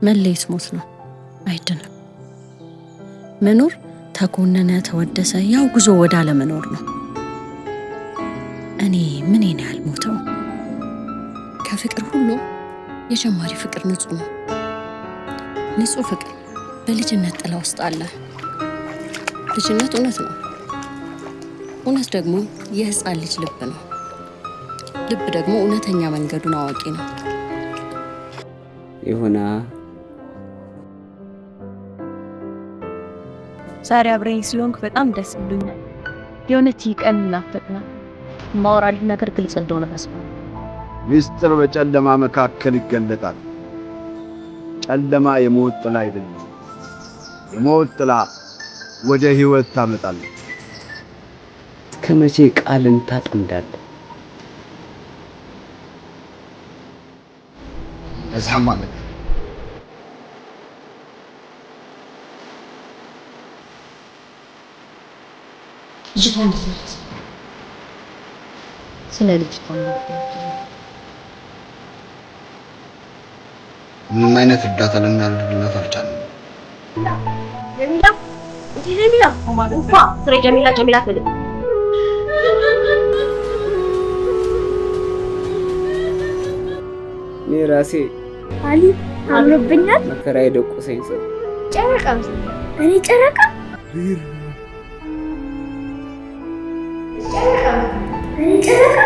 መለየት ሞት ነው፣ አይደለም። መኖር ተኮነነ ተወደሰ ያው ጉዞ ወደ አለመኖር ነው። እኔ ምን ያልሞተው ከፍቅር ሁሉ የጀማሪ ፍቅር ንጹህ ነው። ንጹህ ፍቅር በልጅነት ጥላ ውስጥ አለ። ልጅነት እውነት ነው። እውነት ደግሞ የህፃን ልጅ ልብ ነው። ልብ ደግሞ እውነተኛ መንገዱን አዋቂ ነው። ይሁና ዛሬ አብረኝ ስለሆንክ በጣም ደስ ብሎኛል። የሆነች ቀን እናፈቅና ማውራልህ ነገር ግልጽ እንደሆነ ተስፋ። ሚስጥር በጨለማ መካከል ይገለጣል። ጨለማ የሞት ጥላ አይደለም። የሞት ጥላ ወደ ህይወት ታመጣለች። ከመቼ ቃልን ታጠምዳለህ? እዛም ማለት ልጅቷ እንዴት ናት? ስለ ልጅቷ ምንም አይነት እርዳታ ልናደርግላት አልቻልንም። ጀሚላ እንኳ ስለ ጀሚላ ትልቅ እኔ ራሴ አሊ አምሮብኛል። መከራ የደቆሰኝ ሰው ጨረቃ እኔ ጨረቃ እኔ ጨረቃ